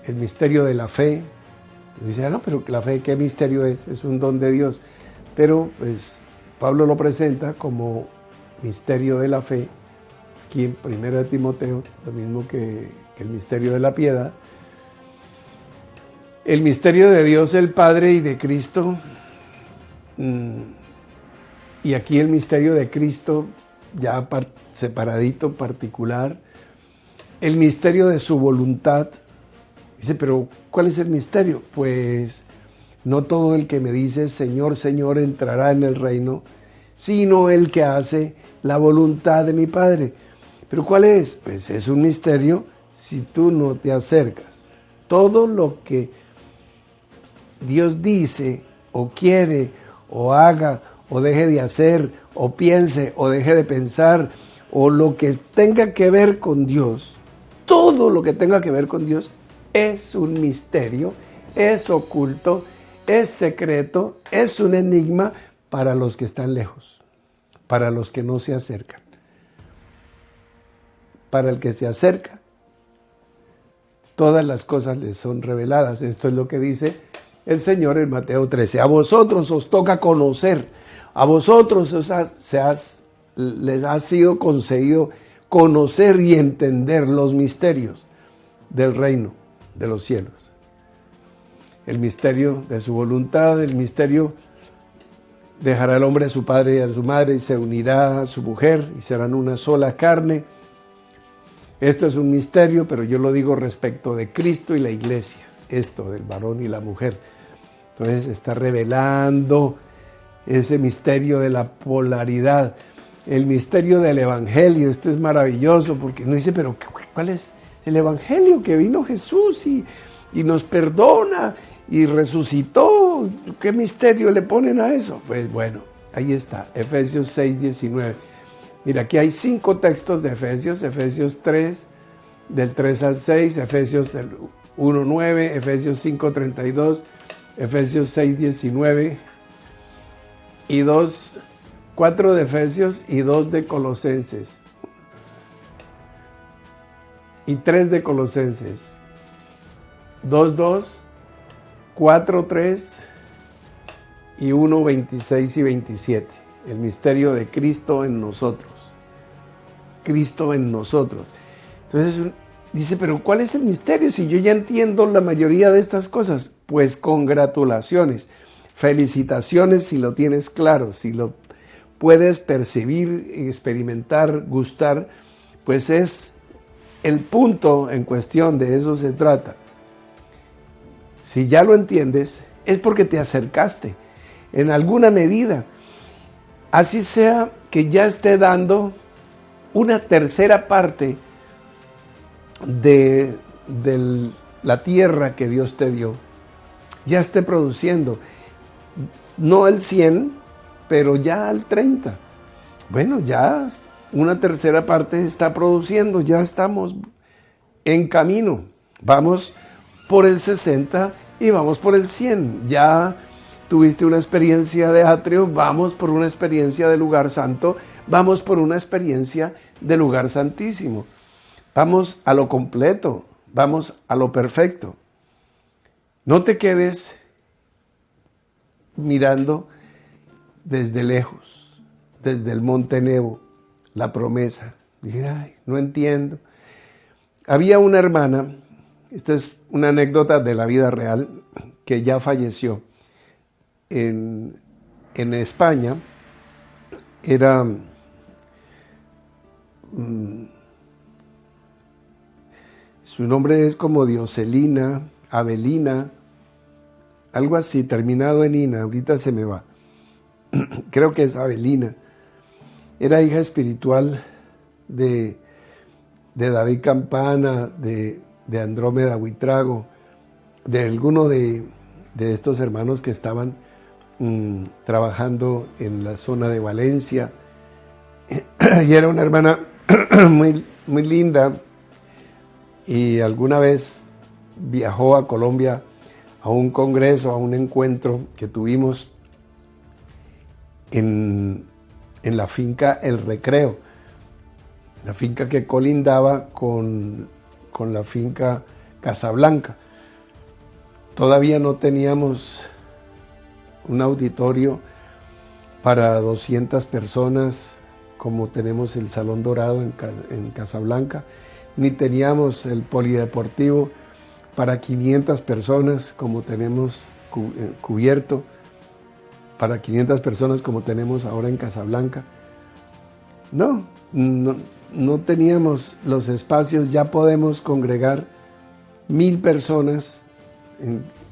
S2: el misterio de la fe. Y dice, no, pero la fe, ¿qué misterio es? Es un don de Dios. Pero pues Pablo lo presenta como misterio de la fe, aquí en 1 Timoteo, lo mismo que el misterio de la piedad. El misterio de Dios el Padre y de Cristo, y aquí el misterio de Cristo ya separadito, particular, el misterio de su voluntad. Dice, pero ¿cuál es el misterio? Pues no todo el que me dice Señor, Señor entrará en el reino, sino el que hace la voluntad de mi Padre. ¿Pero cuál es? Pues es un misterio si tú no te acercas. Todo lo que Dios dice o quiere o haga o deje de hacer o piense o deje de pensar, o lo que tenga que ver con Dios, todo lo que tenga que ver con Dios es un misterio, es oculto, es secreto, es un enigma para los que están lejos, para los que no se acercan. Para el que se acerca, todas las cosas les son reveladas. Esto es lo que dice el Señor en Mateo 13. A vosotros os toca conocer, a vosotros les ha sido concedido conocer y entender los misterios del reino de los cielos. El misterio de su voluntad, el misterio dejará el hombre a su padre y a su madre y se unirá a su mujer y serán una sola carne. Esto es un misterio, pero yo lo digo respecto de Cristo y la iglesia, esto del varón y la mujer. Entonces está revelando ese misterio de la polaridad, el misterio del evangelio. Esto es maravilloso porque uno dice, pero ¿cuál es el evangelio? Que vino Jesús y nos perdona y resucitó. ¿Qué misterio le ponen a eso? Pues bueno, ahí está, Efesios 6:19. Mira, aquí hay 5 textos de Efesios: Efesios 3, del 3 al 6, Efesios 1:9, Efesios 5:32, Efesios 6:19 y 4 de Efesios y 2 de Colosenses. Y 3 de Colosenses. 2:2, 4:3 y 1:26 y 27. El misterio de Cristo en nosotros. Cristo en nosotros. Entonces dice, pero ¿cuál es el misterio? Si yo ya entiendo la mayoría de estas cosas. Pues congratulaciones, felicitaciones si lo tienes claro, si lo puedes percibir, experimentar, gustar, pues es el punto en cuestión, de eso se trata. Si ya lo entiendes, es porque te acercaste en alguna medida. Así sea que ya esté dando una tercera parte de la tierra que Dios te dio. Ya esté produciendo. No el 100, pero ya el 30. Bueno, ya una tercera parte está produciendo. Ya estamos en camino. Vamos por el 60 y vamos por el 100. Ya tuviste una experiencia de atrio, vamos por una experiencia de lugar santo, vamos por una experiencia de lugar santísimo. Vamos a lo completo, vamos a lo perfecto. No te quedes mirando desde lejos, desde el Monte Nebo, la promesa. Dije, ay, no entiendo. Había una hermana, esta es una anécdota de la vida real, que ya falleció en España. Era su nombre es como Dioselina, Abelina, algo así, terminado en Ina, ahorita se me va. Creo que es Abelina. Era hija espiritual de David Campana, de Andrómeda Buitrago, de alguno de estos hermanos que estaban trabajando en la zona de Valencia. Y era una hermana muy, muy linda, y alguna vez viajó a Colombia a un congreso, a un encuentro que tuvimos en la finca El Recreo, la finca que colindaba con la finca Casablanca. Todavía no teníamos un auditorio para 200 personas como tenemos el Salón Dorado en Casablanca, ni teníamos el polideportivo para 500 personas como tenemos cubierto, para 500 personas como tenemos ahora en Casablanca. No teníamos los espacios. Ya podemos congregar 1000 personas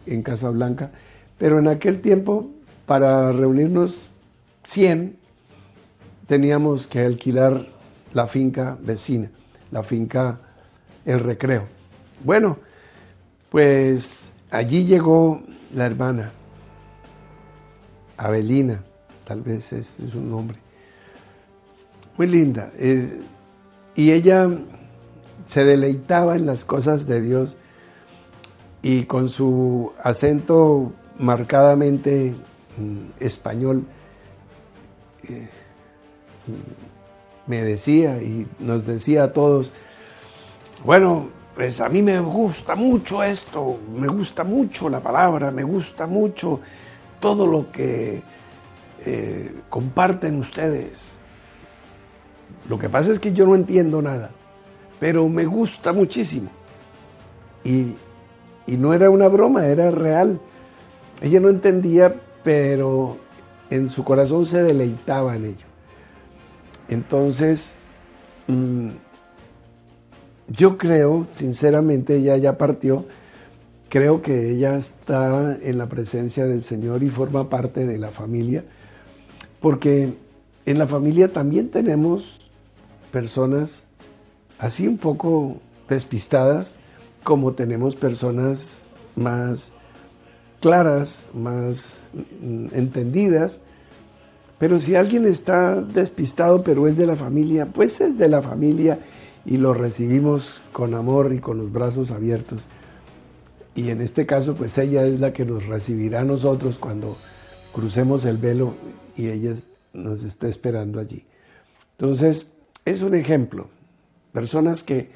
S2: en Casablanca, pero en aquel tiempo, para reunirnos 100, teníamos que alquilar la finca vecina, la finca El Recreo. Bueno, pues allí llegó la hermana Abelina, tal vez este es su nombre, muy linda, y ella se deleitaba en las cosas de Dios, y con su acento marcadamente español me decía y nos decía a todos, bueno, pues a mí me gusta mucho esto, me gusta mucho la palabra, me gusta mucho todo lo que comparten ustedes. Lo que pasa es que yo no entiendo nada, pero me gusta muchísimo. Y no era una broma, era real. Ella no entendía, pero en su corazón se deleitaba en ello. Entonces, yo creo, sinceramente, ella ya partió, creo que ella está en la presencia del Señor y forma parte de la familia, porque en la familia también tenemos personas así un poco despistadas, como tenemos personas más claras, más entendidas. Pero si alguien está despistado pero es de la familia, pues es de la familia y lo recibimos con amor y con los brazos abiertos. Y en este caso, pues ella es la que nos recibirá a nosotros cuando crucemos el velo y ella nos está esperando allí. Entonces, es un ejemplo. Personas que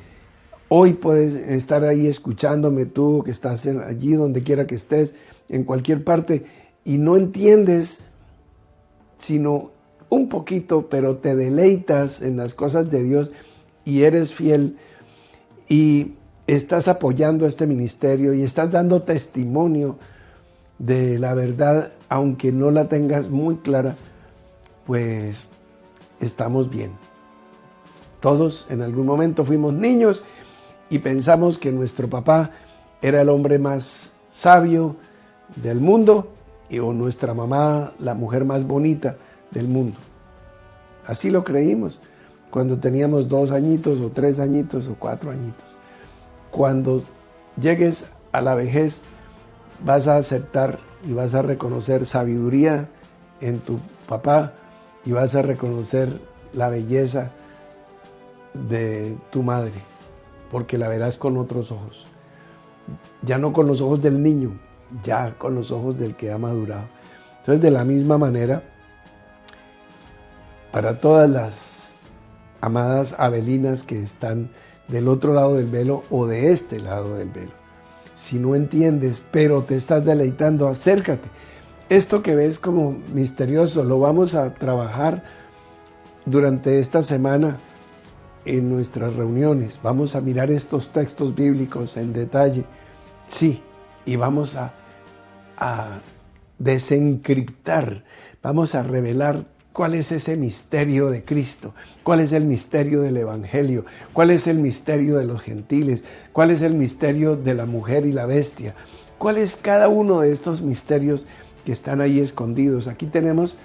S2: hoy puedes estar ahí escuchándome, tú que estás allí donde quiera que estés, en cualquier parte, y no entiendes sino un poquito, pero te deleitas en las cosas de Dios y eres fiel y estás apoyando a este ministerio y estás dando testimonio de la verdad, aunque no la tengas muy clara, pues estamos bien. Todos en algún momento fuimos niños y pensamos que nuestro papá era el hombre más sabio del mundo o nuestra mamá la mujer más bonita del mundo. Así lo creímos cuando teníamos 2 añitos o 3 añitos o 4 añitos. Cuando llegues a la vejez vas a aceptar y vas a reconocer sabiduría en tu papá y vas a reconocer la belleza de tu madre, porque la verás con otros ojos. Ya no con los ojos del niño, ya con los ojos del que ha madurado. Entonces, de la misma manera, para todas las amadas Abelinas que están del otro lado del velo o de este lado del velo, si no entiendes, pero te estás deleitando, acércate. Esto que ves como misterioso, lo vamos a trabajar durante esta semana en nuestras reuniones. Vamos a mirar estos textos bíblicos en detalle. Sí, y vamos a desencriptar, vamos a revelar cuál es ese misterio de Cristo, cuál es el misterio del Evangelio, cuál es el misterio de los gentiles, cuál es el misterio de la mujer y la bestia, cuál es cada uno de estos misterios que están ahí escondidos. Aquí tenemos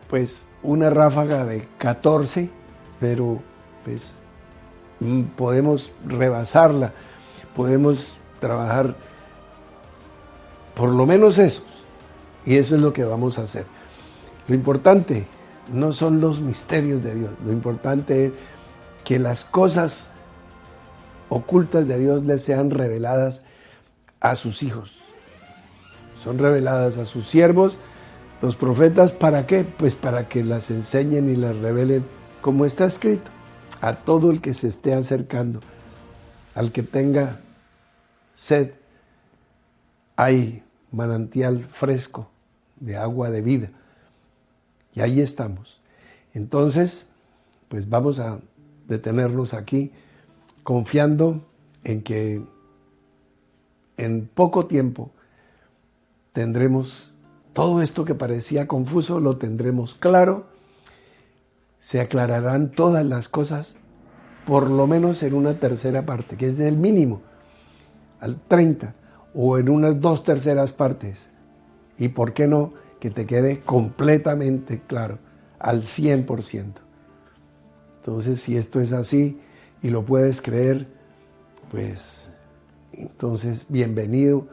S2: pues una ráfaga de 14, pero pues podemos rebasarla, podemos trabajar por lo menos esos, y eso es lo que vamos a hacer. Lo importante no son los misterios de Dios, lo importante es que las cosas ocultas de Dios les sean reveladas a sus hijos, son reveladas a sus siervos, los profetas. ¿Para qué? Pues para que las enseñen y las revelen como está escrito, a todo el que se esté acercando, al que tenga sed, hay manantial fresco de agua de vida. Y ahí estamos. Entonces, pues vamos a detenernos aquí, confiando en que en poco tiempo tendremos todo esto que parecía confuso, lo tendremos claro, se aclararán todas las cosas, por lo menos en una tercera parte, que es del mínimo al 30%, o en unas 2/3 partes. Y por qué no, que te quede completamente claro, al 100%. Entonces, si esto es así y lo puedes creer, pues entonces bienvenido.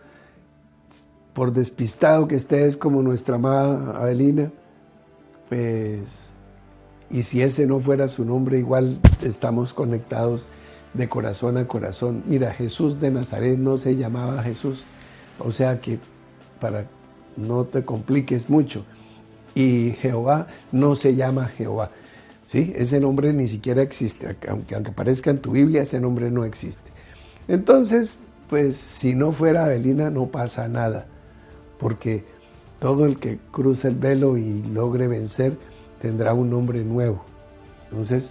S2: Por despistado que estés como nuestra amada Abelina, pues, y si ese no fuera su nombre, igual estamos conectados de corazón a corazón. Mira, Jesús de Nazaret no se llamaba Jesús, o sea que para no te compliques mucho. Y Jehová no se llama Jehová, ¿sí? Ese nombre ni siquiera existe, aunque aparezca en tu Biblia, ese nombre no existe. Entonces, pues si no fuera Abelina no pasa nada, porque todo el que cruza el velo y logre vencer tendrá un nombre nuevo. Entonces,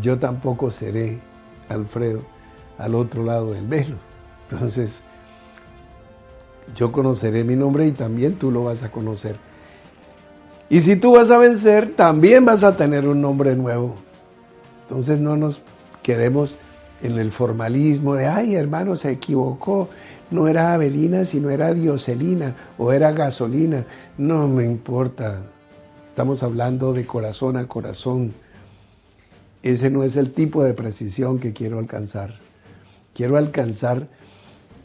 S2: yo tampoco seré, Alfredo, al otro lado del velo. Entonces, yo conoceré mi nombre y también tú lo vas a conocer. Y si tú vas a vencer, también vas a tener un nombre nuevo. Entonces no nos quedemos en el formalismo de, ay, hermano, se equivocó. No era Avelina, sino era Dioselina o era Gasolina. No me importa. Estamos hablando de corazón a corazón. Ese no es el tipo de precisión que quiero alcanzar. Quiero alcanzar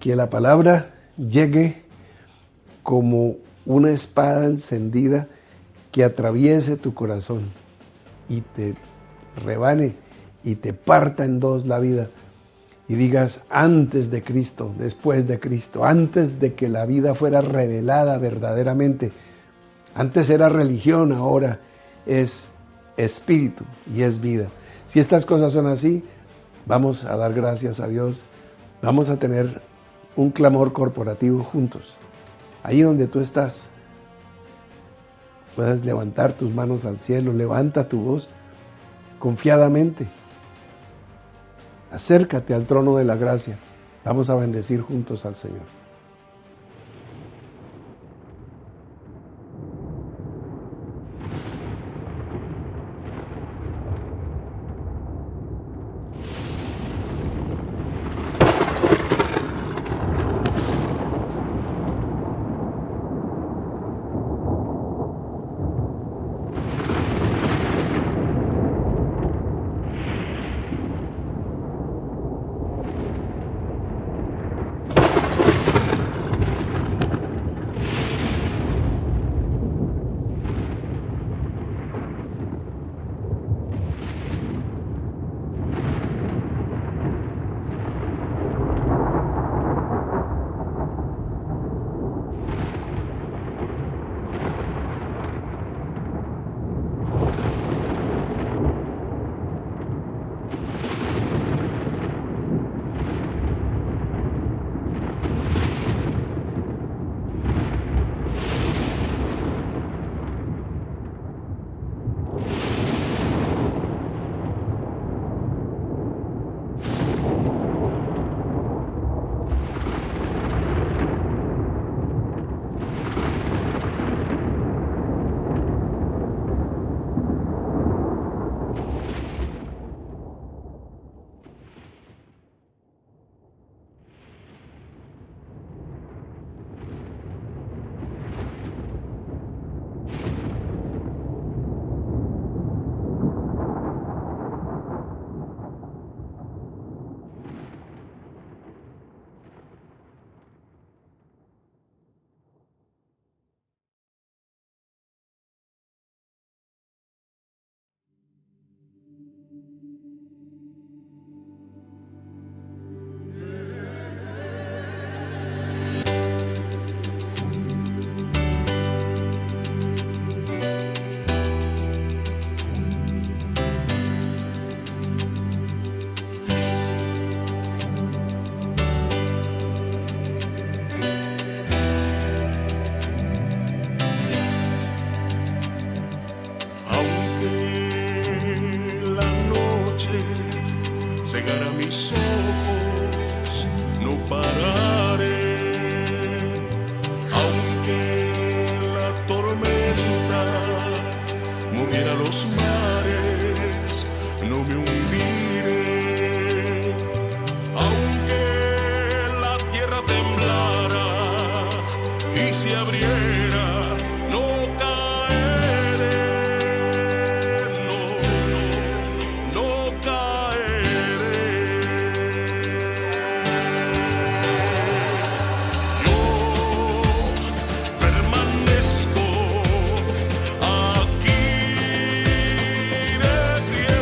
S2: que la palabra llegue como una espada encendida que atraviese tu corazón y te rebane y te parta en dos la vida y digas antes de Cristo, después de Cristo, antes de que la vida fuera revelada verdaderamente. Antes era religión, ahora es espíritu y es vida. Si estas cosas son así, vamos a dar gracias a Dios, vamos a tener un clamor corporativo juntos. Ahí donde tú estás, puedes levantar tus manos al cielo, levanta tu voz confiadamente. Acércate al trono de la gracia. Vamos a bendecir juntos al Señor.
S3: cegará mis ojos, no pararé, aunque la tormenta moviera los mares, no me hundiré, aunque la tierra temblara y se abriera, no caeré, no caeré. Yo permanezco aquí de pie,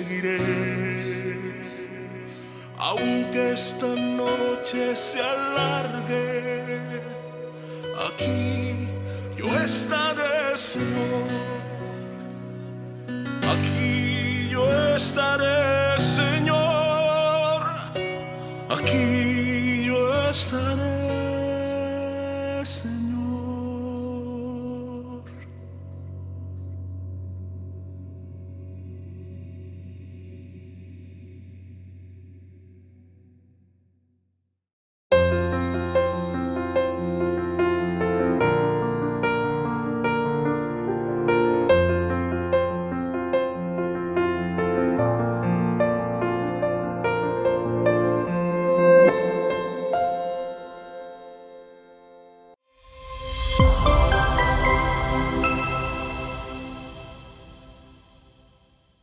S3: seguiré. Aunque esta noche se alargue, aquí yo estaré, Señor. Aquí yo estaré, Señor. Aquí yo estaré.